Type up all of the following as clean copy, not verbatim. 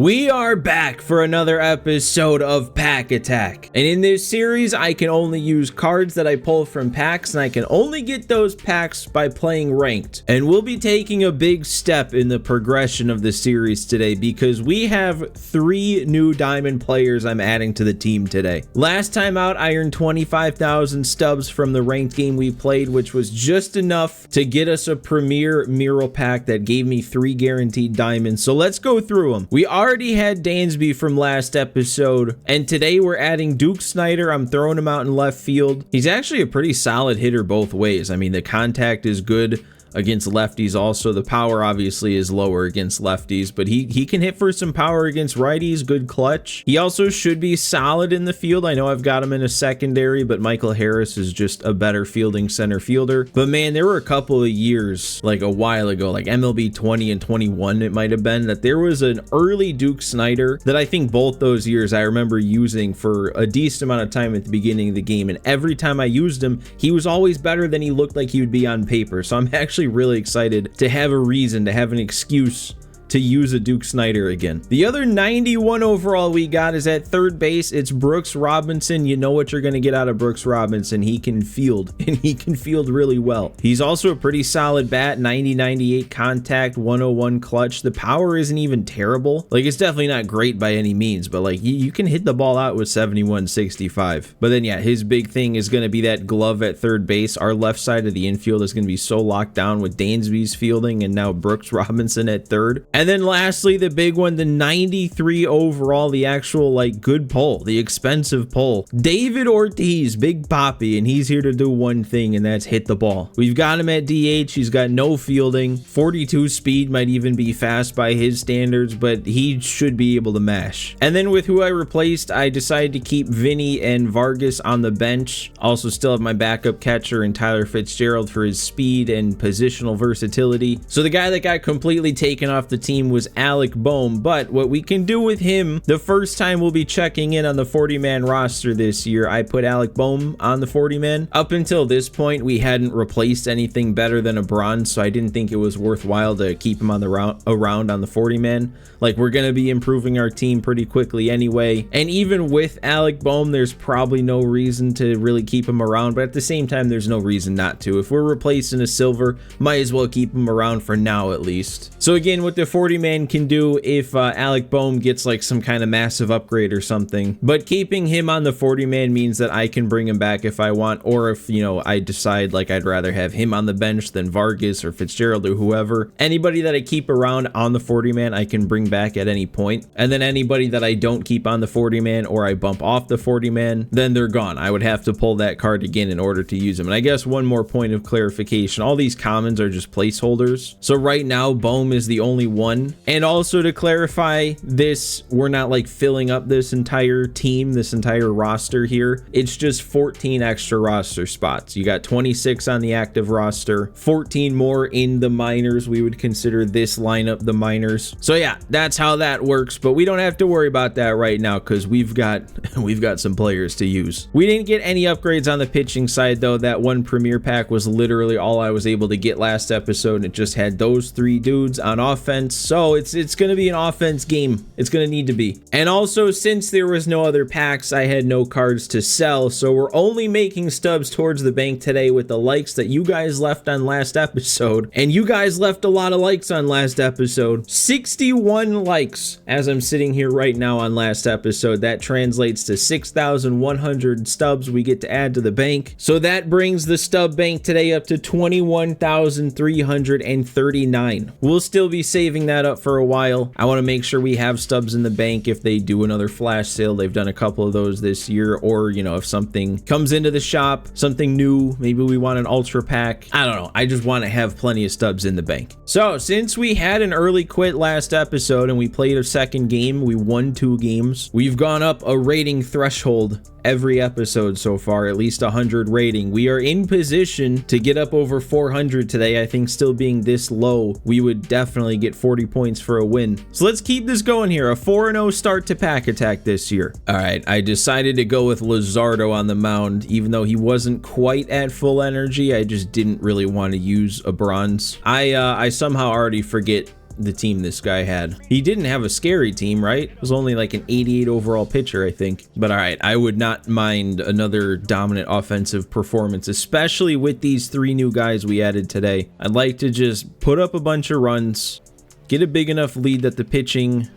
We are back for another episode of Pack Attack, and in this series I can only use cards that I pull from packs, and I can only get those packs by playing ranked. And we'll be taking a big step in the progression of the series today because we have 3 new diamond players I'm adding to the team today. Last time out I earned 25,000 stubs from the ranked game we played, which was just enough to get us a premier mural pack that gave me 3 guaranteed diamonds. So let's go through them. We already had Dansby from last episode, and today we're adding Duke Snyder. I'm throwing him out in left field. He's actually a pretty solid hitter both ways. I mean, the contact is good against lefties. Also, the power obviously is lower against lefties, but he can hit for some power against righties. Good clutch. He also should be solid in the field. I know I've got him in a secondary, but Michael Harris is just a better fielding center fielder. But man, there were a couple of years, like a while ago, like MLB 20 and 21 it might have been, that there was an early Duke Snyder that I think both those years I remember using for a decent amount of time at the beginning of the game, and every time I used him he was always better than he looked like he would be on paper. So I'm actually really excited to have a reason, to have an excuse to use a Duke Snyder again. The other 91 overall we got is at third base. It's Brooks Robinson. You know what you're going to get out of Brooks Robinson. He can field, and he can field really well. He's also a pretty solid bat, 90-98 contact, 101 clutch. The power isn't even terrible. Like, it's definitely not great by any means, but like you can hit the ball out with 71-65. But then yeah, his big thing is going to be that glove at third base. Our left side of the infield is going to be so locked down with Dansby's fielding and now Brooks Robinson at third. And then lastly, the big one, the 93 overall, the actual like good pull, the expensive pull, David Ortiz, Big Papi, and he's here to do one thing, and that's hit the ball. We've got him at DH. He's got no fielding, 42 speed, might even be fast by his standards, but he should be able to mash. And then with who I replaced, I decided to keep Vinny and Vargas on the bench. Also still have my backup catcher and Tyler Fitzgerald for his speed and positional versatility. So the guy that got completely taken off the team was Alec Bohm, but what we can do with him, the first time we'll be checking in on the 40-man roster this year, I put Alec Bohm on the 40-man. Up until this point, we hadn't replaced anything better than a bronze, so I didn't think it was worthwhile to keep him on the around on the 40-man. Like, we're going to be improving our team pretty quickly anyway, and even with Alec Bohm, there's probably no reason to really keep him around, but at the same time, there's no reason not to. If we're replacing a silver, might as well keep him around for now at least. So again, with the 40-man can do if Alec Bohm gets like some kind of massive upgrade or something, but keeping him on the 40-man means that I can bring him back if I want, or if, you know, I decide like I'd rather have him on the bench than Vargas or Fitzgerald or whoever. Anybody that I keep around on the 40-man I can bring back at any point, and then anybody that I don't keep on the 40-man or I bump off the 40-man, then they're gone. I would have to pull that card again in order to use them. And I guess one more point of clarification, all these commons are just placeholders, so right now Bohm is the only one. And also to clarify this, we're not like filling up this entire team, this entire roster here. It's just 14 extra roster spots. You got 26 on the active roster, 14 more in the minors. We would consider this lineup the minors. So yeah, that's how that works, but we don't have to worry about that right now because we've got some players to use. We didn't get any upgrades on the pitching side though. That one premier pack was literally all I was able to get last episode, and it just had those 3 dudes on offense. So it's going to be an offense game. It's going to need to be. And also, since there was no other packs, I had no cards to sell, so we're only making stubs towards the bank today with the likes that you guys left on last episode. And you guys left a lot of likes on last episode. 61 likes as I'm sitting here right now on last episode. That translates to 6,100 stubs we get to add to the bank. So that brings the stub bank today up to 21,339. We'll still be saving that up for a while. I want to make sure we have stubs in the bank if they do another flash sale. They've done a couple of those this year, or you know, if something comes into the shop, something new, maybe we want an ultra pack. I don't know. I just want to have plenty of stubs in the bank. So since we had an early quit last episode and we played a second game, we won 2 games. We've gone up a rating threshold every episode so far, at least 100 rating. We are in position to get up over 400 today. I think still being this low, we would definitely get 40 points for a win. So let's keep this going here. A 4-0 start to Pack Attack this year. All right, I decided to go with Luzardo on the mound, even though he wasn't quite at full energy. I just didn't really want to use a bronze. I somehow already forget the team this guy had. He didn't have a scary team, right? It was only like an 88 overall pitcher, I think. But all right, I would not mind another dominant offensive performance, especially with these 3 new guys we added today. I'd like to just put up a bunch of runs, get a big enough lead that the pitching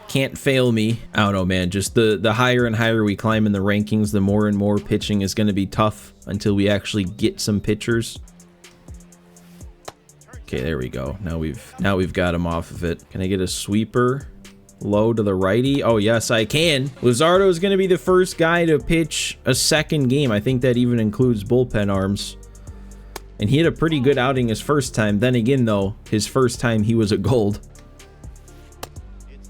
can't fail me. I don't know, man. Just the higher and higher we climb in the rankings, the more and more pitching is going to be tough until we actually get some pitchers. Okay, there we go. Now we've got him off of it. Can I get a sweeper low to the righty? Oh, yes, I can. Luzardo is going to be the first guy to pitch a second game. I think that even includes bullpen arms. And he had a pretty good outing his first time. Then again, though, his first time he was a gold.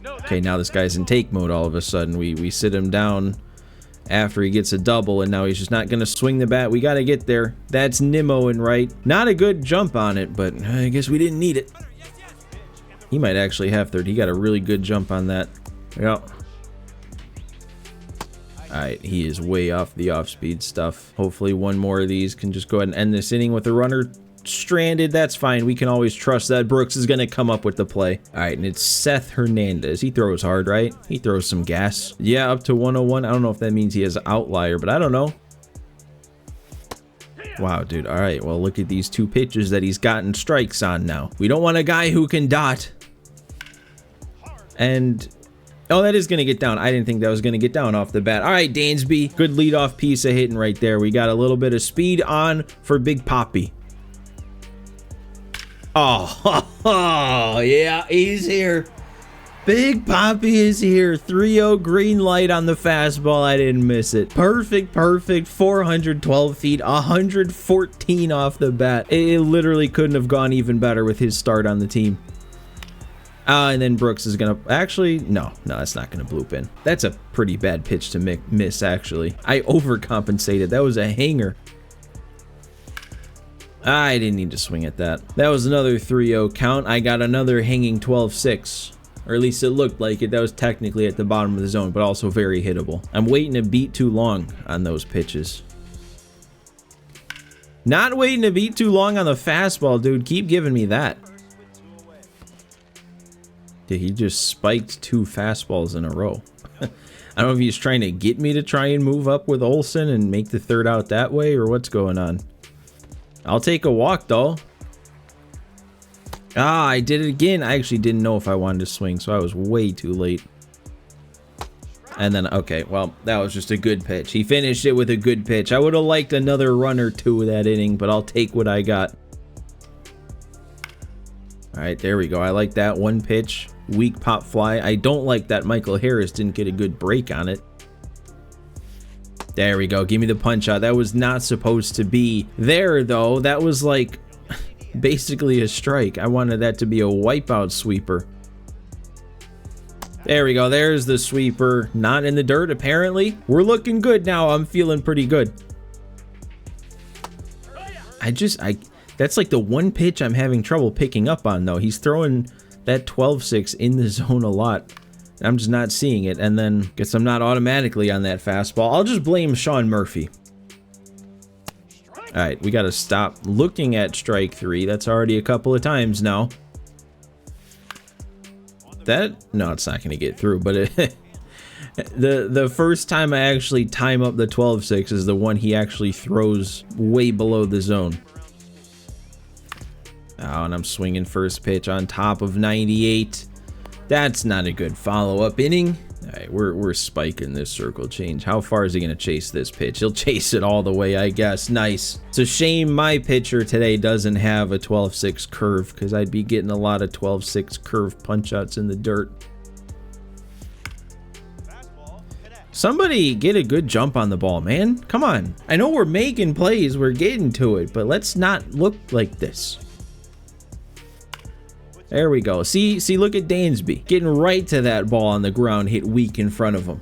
Okay, now this guy's in take mode all of a sudden. We sit him down after he gets a double, and now he's just not going to swing the bat. We got to get there. That's Nimmo and right. Not a good jump on it, but I guess we didn't need it. He might actually have third. He got a really good jump on that. Yep. Alright, he is way off the off-speed stuff. Hopefully one more of these can just go ahead and end this inning with a runner stranded. That's fine. We can always trust that Brooks is going to come up with the play. Alright, and it's Seth Hernandez. He throws hard, right? He throws some gas. Yeah, up to 101. I don't know if that means he has an outlier, but I don't know. Wow, dude. Alright, well, look at these 2 pitches that he's gotten strikes on now. We don't want a guy who can dot. And... oh, that is going to get down. I didn't think that was going to get down off the bat. All right, Dansby. Good leadoff piece of hitting right there. We got a little bit of speed on for Big Poppy. Oh, yeah, he's here. Big Poppy is here. 3-0 green light on the fastball. I didn't miss it. Perfect. 412 feet, 114 off the bat. It literally couldn't have gone even better with his start on the team. And then Brooks is gonna actually no, that's not gonna bloop in. That's a pretty bad pitch to miss. Actually, I overcompensated. That was a hanger. I didn't need to swing at that. That was another 3-0 count. I got another hanging 12-6, or at least it looked like it. That was technically at the bottom of the zone, but also very hittable. I'm waiting a beat too long on those pitches. Not waiting to beat too long on the fastball, dude. Keep giving me that. Dude, he just spiked 2 fastballs in a row. I don't know if he's trying to get me to try and move up with Olsen and make the third out that way, or what's going on. I'll take a walk, though. Ah, I did it again. I actually didn't know if I wanted to swing, so I was way too late. And then, okay, well, that was just a good pitch. He finished it with a good pitch. I would have liked another run or 2 of that inning, but I'll take what I got. All right, there we go. I like that one pitch. Weak pop fly. I don't like that Michael Harris didn't get a good break on it. There we go. Give me the punch out. That was not supposed to be there, though. That was like basically a strike. I wanted that to be a wipeout sweeper. There we go. There's the sweeper. Not in the dirt, apparently. We're looking good now. I'm feeling pretty good. That's like the one pitch I'm having trouble picking up on, though. He's throwing that 12-6 in the zone a lot. I'm just not seeing it, and then guess I'm not automatically on that fastball. I'll just blame Sean Murphy. All right, we got to stop looking at strike 3. That's already a couple of times now. No, it's not going to get through, but the first time I actually time up the 12-6 is the one he actually throws way below the zone. Oh, and I'm swinging first pitch on top of 98. That's not a good follow-up inning. All right, we're spiking this circle change. How far is he going to chase this pitch? He'll chase it all the way, I guess. Nice. It's a shame my pitcher today doesn't have a 12-6 curve, because I'd be getting a lot of 12-6 curve punch-outs in the dirt. Somebody get a good jump on the ball, man. Come on. I know we're making plays. We're getting to it, but let's not look like this. There we go. See, look at Dansby. Getting right to that ball on the ground, hit weak in front of him.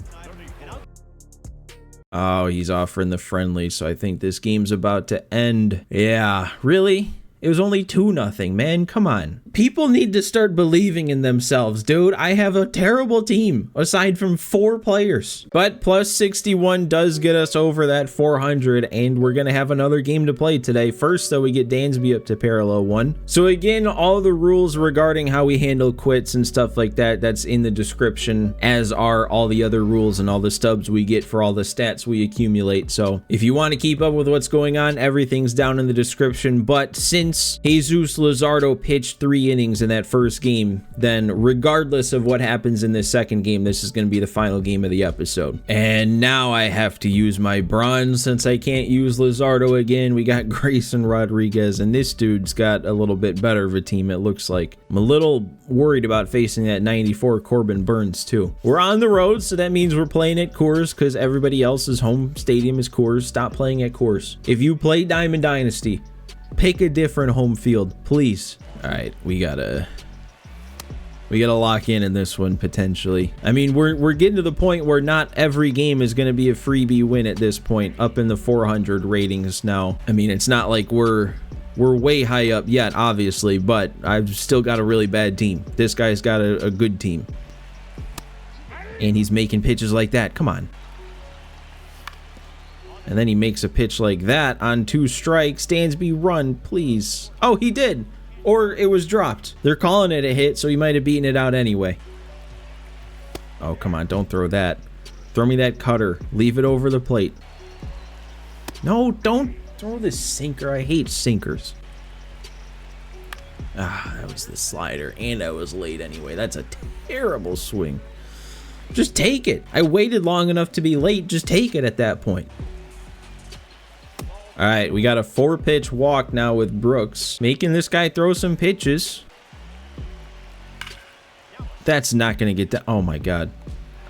Oh, he's offering the friendly, so I think this game's about to end. Yeah, really? It was only 2-0, man. Come on. People need to start believing in themselves, dude. I have a terrible team aside from 4 players. But plus 61 does get us over that 400, and we're going to have another game to play today. First, though, we get Dansby up to parallel 1. So again, all the rules regarding how we handle quits and stuff like that, that's in the description, as are all the other rules and all the stubs we get for all the stats we accumulate. So if you want to keep up with what's going on, everything's down in the description. But since Jesus Luzardo pitched 3 innings in that first game, then regardless of what happens in this second game, this is going to be the final game of the episode. And now I have to use my bronze since I can't use Luzardo again. We got Grayson Rodriguez, and this dude's got a little bit better of a team, it looks like. I'm a little worried about facing that 94 Corbin Burns too. We're on the road, so that means we're playing at Coors because everybody else's home stadium is Coors. Stop playing at Coors. If you play Diamond Dynasty, pick a different home field, please. All right, we gotta lock in this one potentially. I mean, we're getting to the point where not every game is gonna be a freebie win at this point, up in the 400 ratings now. I mean, it's not like we're way high up yet, obviously, but I've still got a really bad team. This guy's got a good team, and he's making pitches like that. Come on. And then he makes a pitch like that on 2 strikes. Dansby, run, please. Oh, he did. Or it was dropped. They're calling it a hit, so he might have beaten it out anyway. Oh, come on. Don't throw that. Throw me that cutter. Leave it over the plate. No, don't throw this sinker. I hate sinkers. Ah, that was the slider, and I was late anyway. That's a terrible swing. Just take it. I waited long enough to be late. Just take it at that point. All right, we got a 4-pitch walk now with Brooks, making this guy throw some pitches. That's not going to get that. Oh, my God.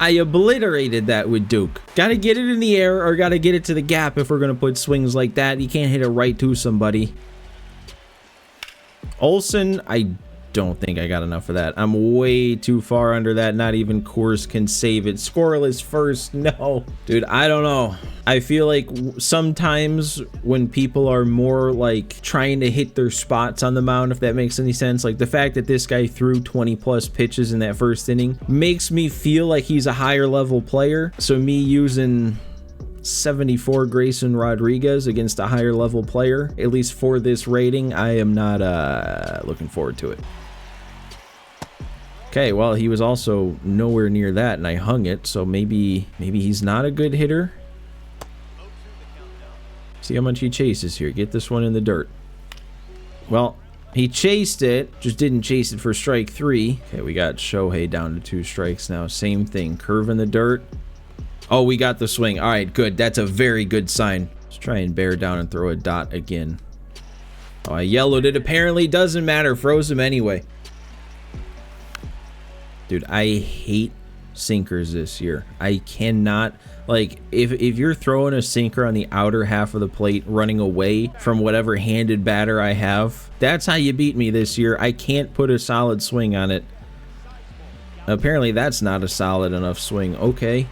I obliterated that with Duke. Got to get it in the air or got to get it to the gap if we're going to put swings like that. You can't hit it right to somebody. Olsen, I don't think I got enough of that. I'm way too far under that. Not even Coors can save it. Scoreless first. No. Dude, I don't know. I feel like sometimes when people are more like trying to hit their spots on the mound, if that makes any sense, like the fact that this guy threw 20 plus pitches in that first inning makes me feel like he's a higher level player. So me using 74 Grayson Rodriguez against a higher level player, at least for this rating, I am not looking forward to it. Okay, well, he was also nowhere near that, and I hung it, so maybe he's not a good hitter. See how much he chases here. Get this one in the dirt. Well, he chased it, just didn't chase it for strike 3. Okay, we got Shohei down to 2 strikes now. Same thing, curve in the dirt. Oh, we got the swing. All right, good. That's a very good sign. Let's try and bear down and throw a dot again. Oh, I yellowed it. Apparently doesn't matter. Froze him anyway. Dude, I hate sinkers this year. I cannot, like, if you're throwing a sinker on the outer half of the plate, running away from whatever handed batter I have, that's how you beat me this year. I can't put a solid swing on it. Apparently that's not a solid enough swing. Okay.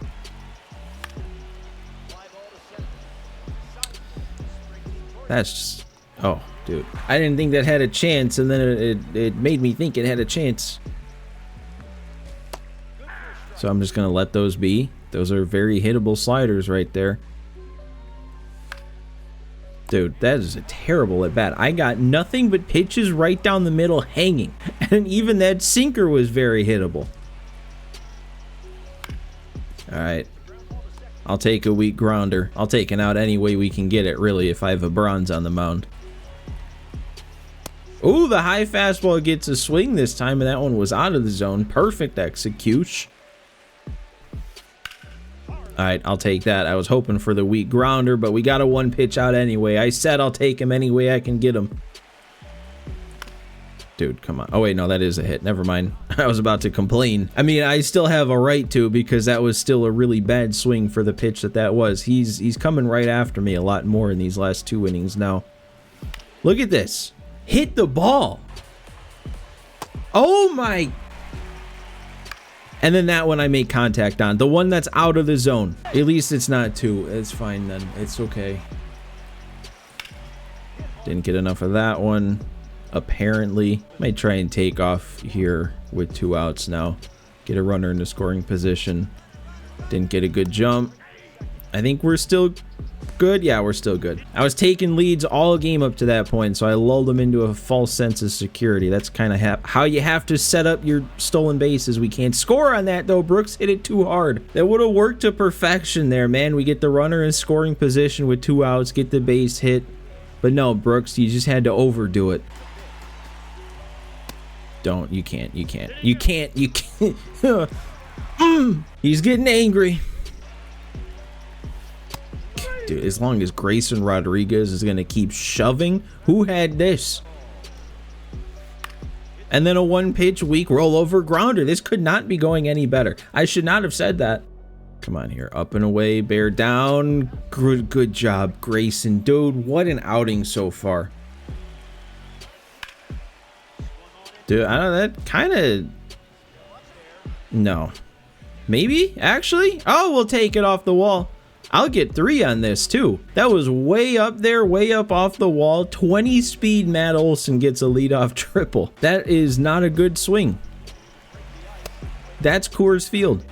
That's just, oh, dude. I didn't think that had a chance, and then it made me think it had a chance. So I'm just going to let those be. Those are very hittable sliders right there. Dude, that is a terrible at bat. I got nothing but pitches right down the middle hanging. And even that sinker was very hittable. All right. I'll take a weak grounder. I'll take it out any way we can get it, really, if I have a bronze on the mound. Ooh, the high fastball gets a swing this time, and that one was out of the zone. Perfect execution. All right, I'll take that. I was hoping for the weak grounder, but we got a 1 pitch out anyway. I said I'll take him any way I can get him. Dude, come on. Oh, wait, no, that is a hit. Never mind. I was about to complain. I mean, I still have a right to, because that was still a really bad swing for the pitch that was. He's coming right after me a lot more in these last 2 innings now. Look at this. Hit the ball. Oh, my. And then that one I make contact on. The one that's out of the zone. At least it's not 2. It's fine then. It's okay. Didn't get enough of that one. apparently. Might try and take off here with 2 outs now. Get a runner in the scoring position. Didn't get a good jump. I think we're still good. Yeah, we're still good. I was taking leads all game up to that point, so I lulled them into a false sense of security. That's kind of how you have to set up your stolen bases. We can't score on that, though. Brooks hit it too hard. That would have worked to perfection there, man. We get the runner in scoring position with 2 outs, get the base hit. But no, Brooks, you just had to overdo it. Don't. You can't. You can't. You can't. You can't. He's getting angry. Dude, as long as Grayson Rodriguez is going to keep shoving, who had this? And then a 1-pitch weak rollover grounder. This could not be going any better. I should not have said that. Come on here. Up and away. Bear down. Good job, Grayson. Dude, what an outing so far. Dude, I don't know. That kind of... No. Maybe? Actually? Oh, we'll take it off the wall. I'll get 3 on this, too. That was way up there, way up off the wall. 20 speed Matt Olson gets a leadoff triple. That is not a good swing. That's Coors Field.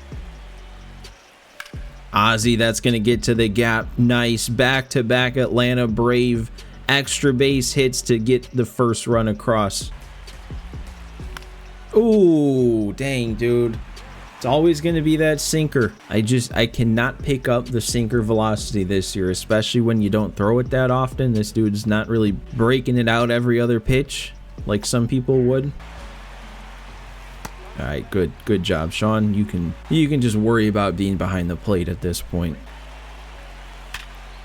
Ozzy, that's going to get to the gap. Nice. Back-to-back Atlanta Brave extra base hits to get the first run across. Ooh, dang, dude. It's always going to be that sinker. I cannot pick up the sinker velocity this year, especially when you don't throw it that often. This dude's not really breaking it out every other pitch like some people would. All right, good job, Sean. You can just worry about being behind the plate at this point.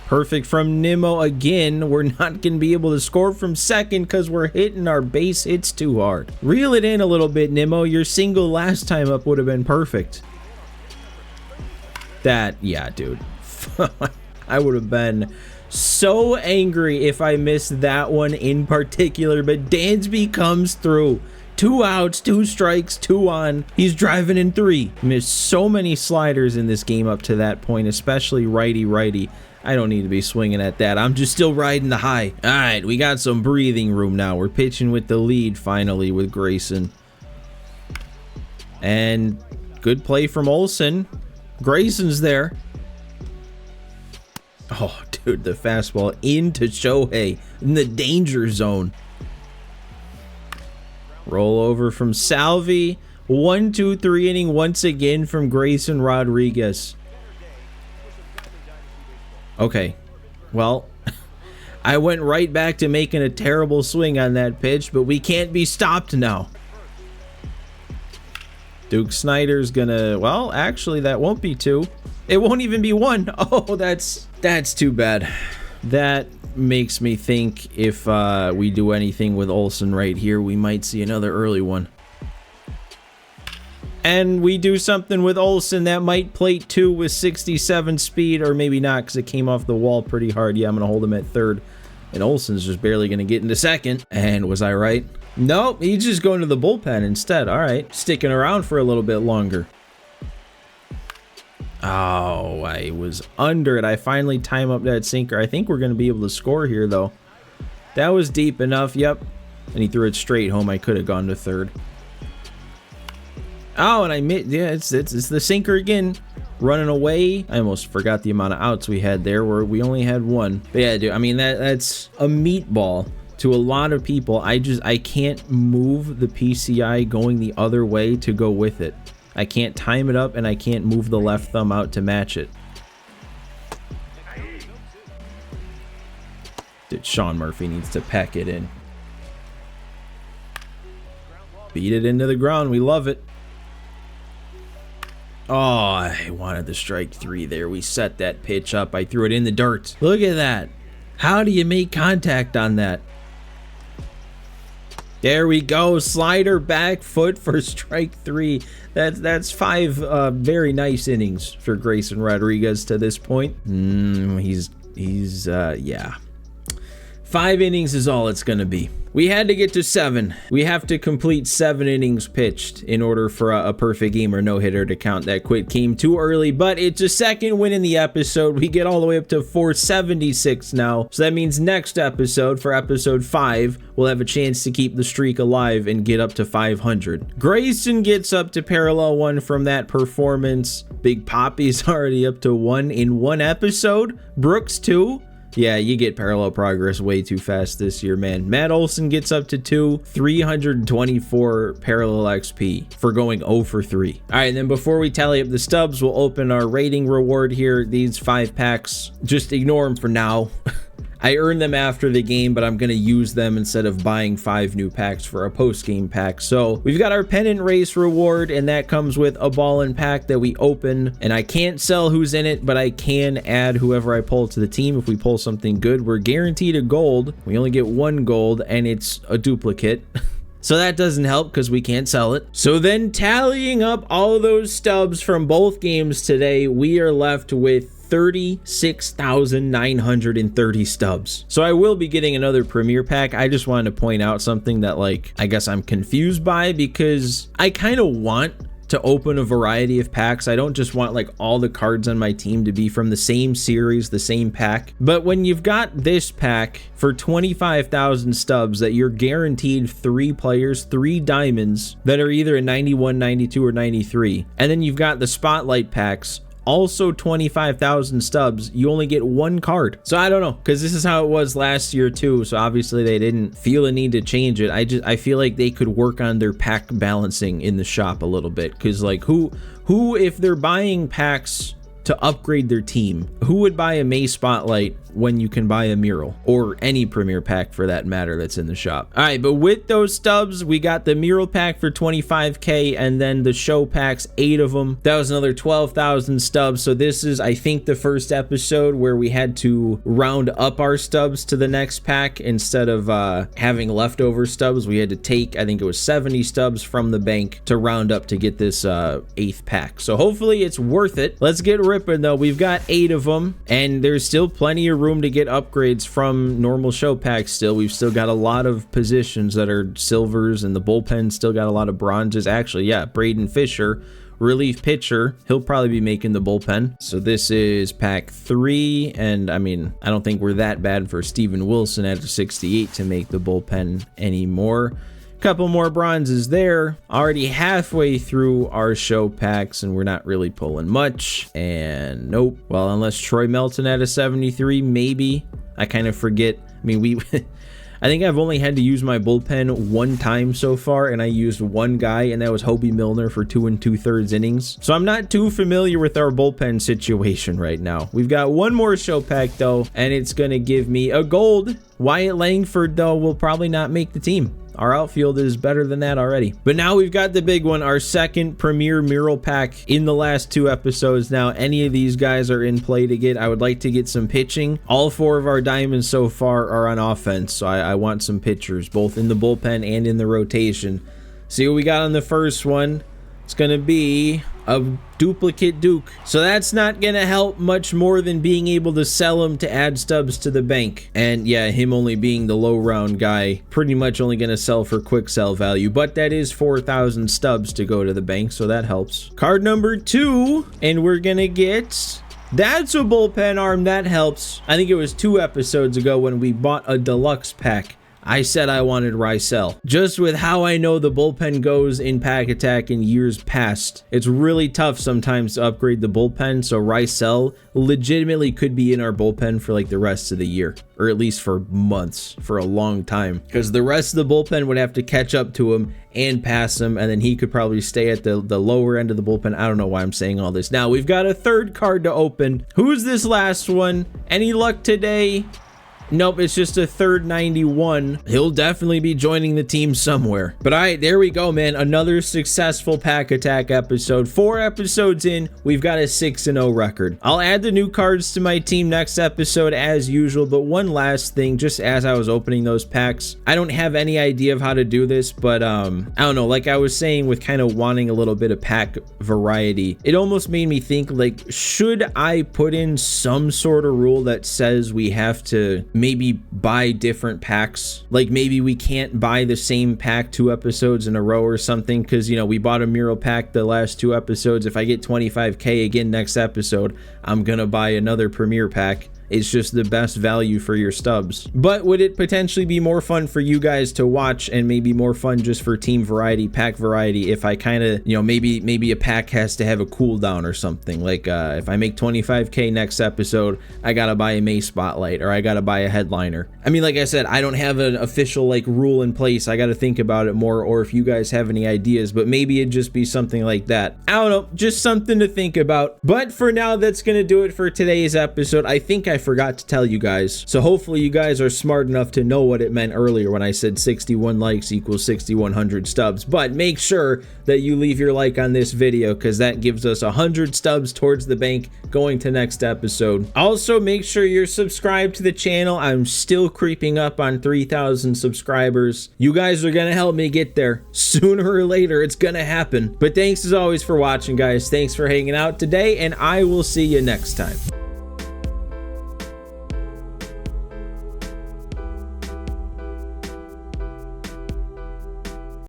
Perfect from Nimmo again. We're not going to be able to score from second because we're hitting our base hits too hard. Reel it in a little bit, Nimmo. Your single last time up would have been perfect. Yeah, dude. I would have been so angry if I missed that one in particular, but Dansby comes through. 2 outs, 2 strikes, 2 on. He's driving in 3. Missed so many sliders in this game up to that point, especially righty-righty. I don't need to be swinging at that. I'm just still riding the high. All right, we got some breathing room now. We're pitching with the lead finally with Grayson. And good play from Olson. Grayson's there. Oh, dude, the fastball into Shohei in the danger zone. Roll over from Salvi. 1-2-3 inning once again from Grayson Rodriguez. Okay, well, I went right back to making a terrible swing on that pitch, but we can't be stopped now. Duke Snyder's gonna, well, actually, that won't be 2. It won't even be 1. Oh, that's too bad. That makes me think if we do anything with Olson right here, we might see another early one. And we do something with Olson that might plate 2 with 67 speed, or maybe not because it came off the wall pretty hard. Yeah, I'm going to hold him at third. And Olson's just barely going to get into second. And was I right? Nope, he's just going to the bullpen instead. All right, sticking around for a little bit longer. Oh, I was under it. I finally time up that sinker. I think we're going to be able to score here, though. That was deep enough. Yep. And he threw it straight home. I could have gone to third. Oh, and I missed. Yeah, it's the sinker again. Running away. I almost forgot the amount of outs we had there, where we only had 1. But yeah, dude, I mean, that's a meatball to a lot of people. I can't move the PCI going the other way to go with it. I can't time it up, and I can't move the left thumb out to match it. Dude, Sean Murphy needs to pack it in. Beat it into the ground. We love it. Oh, I wanted the strike 3 there. We set that pitch up. I threw it in the dirt. Look at that. How do you make contact on that? There we go. Slider, back foot for strike 3. That's 5 very nice innings for Grayson Rodriguez to this point. Yeah. 5 innings is all it's gonna be. We had to get to 7. We have to complete 7 innings pitched in order for a perfect game or no-hitter to count. That quit came too early, but it's a second win in the episode. We get all the way up to 476 now. So that means next episode, for episode 5, we'll have a chance to keep the streak alive and get up to 500. Grayson gets up to parallel 1 from that performance. Big Poppy's already up to 1 in 1 episode. Brooks 2. Yeah, you get parallel progress way too fast this year, man. Matt Olson gets up to 2, 324 parallel XP for going 0 for 3. All right, and then before we tally up the stubs, we'll open our rating reward here. These 5 packs, just ignore them for now. I earned them after the game, but I'm going to use them instead of buying 5 new packs for a post-game pack. So we've got our pennant race reward, and that comes with a ball and pack that we open. And I can't sell who's in it, but I can add whoever I pull to the team. If we pull something good, we're guaranteed a gold. We only get 1 gold, and it's a duplicate. So that doesn't help because we can't sell it. So then tallying up all of those stubs from both games today, we are left with 36,930 stubs. So I will be getting another premier pack. I just wanted to point out something that, like, I guess I'm confused by, because I kind of want to open a variety of packs. I don't just want like all the cards on my team to be from the same series, the same pack. But when you've got this pack for 25,000 stubs that you're guaranteed 3 players, 3 diamonds that are either a 91, 92, or 93, and then you've got the spotlight packs, also 25,000 stubs, you only get 1 card. So I don't know, because this is how it was last year too, so obviously they didn't feel a need to change it. I feel like they could work on their pack balancing in the shop a little bit, because like who if they're buying packs to upgrade their team, who would buy a May Spotlight when you can buy a mural, or any premier pack for that matter that's in the shop? All right, but with those stubs, we got the mural pack for 25k, and then the show packs, 8 of them. That was another 12,000 stubs. So this is, I think, the first episode where we had to round up our stubs to the next pack instead of having leftover stubs. We had to take, I think it was 70 stubs from the bank to round up to get this 8th pack. So hopefully it's worth it. Let's get ripping though. We've got 8 of them, and there's still plenty of room to get upgrades from normal show packs. Still, we've still got a lot of positions that are silvers, and the bullpen still got a lot of bronzes. Actually, yeah, Braden Fisher, relief pitcher, he'll probably be making the bullpen. So this is pack 3, and I mean, I don't think we're that bad for Steven Wilson at 68 to make the bullpen anymore. Couple more bronzes there. Already halfway through our show packs, and we're not really pulling much. And nope. Well, unless Troy Melton at a 73, maybe. I kind of forget. I mean, I think I've only had to use my bullpen 1 time so far, and I used 1 guy, and that was Hobie Milner for 2 2/3 innings. So I'm not too familiar with our bullpen situation right now. We've got 1 more show pack though, and it's gonna give me a gold. Wyatt Langford though will probably not make the team. Our outfield is better than that already. But now we've got the big one, our second premier mural pack in the last 2 episodes. Now, any of these guys are in play to get. I would like to get some pitching. All 4 of our diamonds so far are on offense, so I want some pitchers, both in the bullpen and in the rotation. See what we got on the first one. It's gonna be a duplicate Duke. So that's not gonna help much more than being able to sell him to add stubs to the bank. And yeah, him only being the low round guy, pretty much only gonna sell for quick sell value, but that is 4,000 stubs to go to the bank, so that helps. Card number 2, and we're gonna get... That's a bullpen arm, that helps. I think it was 2 episodes ago when we bought a deluxe pack, I said I wanted Rysel. Just with how I know the bullpen goes in Pack Attack in years past, it's really tough sometimes to upgrade the bullpen, so Rysel legitimately could be in our bullpen for like the rest of the year, or at least for months, for a long time, because the rest of the bullpen would have to catch up to him and pass him, and then he could probably stay at the lower end of the bullpen. I don't know why I'm saying all this. Now, we've got a 3rd card to open. Who's this last one? Any luck today? Nope, it's just a 3rd 91. He'll definitely be joining the team somewhere. But all right, there we go, man. Another successful Pack Attack episode. 4 episodes in, we've got a 6-0 record. I'll add the new cards to my team next episode as usual, but one last thing, just as I was opening those packs, I don't have any idea of how to do this, but I don't know, like I was saying with kind of wanting a little bit of pack variety, it almost made me think, like, should I put in some sort of rule that says we have to maybe buy different packs. Like maybe we can't buy the same pack 2 episodes in a row or something, because you know, we bought a mural pack the last 2 episodes. If I get 25k again next episode, I'm gonna buy another premiere pack. It's just the best value for your stubs. But would it potentially be more fun for you guys to watch, and maybe more fun just for team variety, pack variety, if I kind of, you know, maybe a pack has to have a cooldown or something? Like if I make 25k next episode, I gotta buy a May Spotlight, or I gotta buy a headliner. I mean, like I said, I don't have an official like rule in place. I gotta think about it more, or if you guys have any ideas, but maybe it'd just be something like that. I don't know, just something to think about. But for now, that's gonna do it for today's episode. I think I forgot to tell you guys, so hopefully you guys are smart enough to know what it meant earlier when I said 61 likes equals 6100 stubs. But make sure that you leave your like on this video, because that gives us 100 stubs towards the bank going to next episode. Also, make sure you're subscribed to the channel. I'm still creeping up on 3,000 subscribers. You guys are gonna help me get there. Sooner or later, it's gonna happen. But thanks as always for watching, guys. Thanks for hanging out today, and I will see you next time.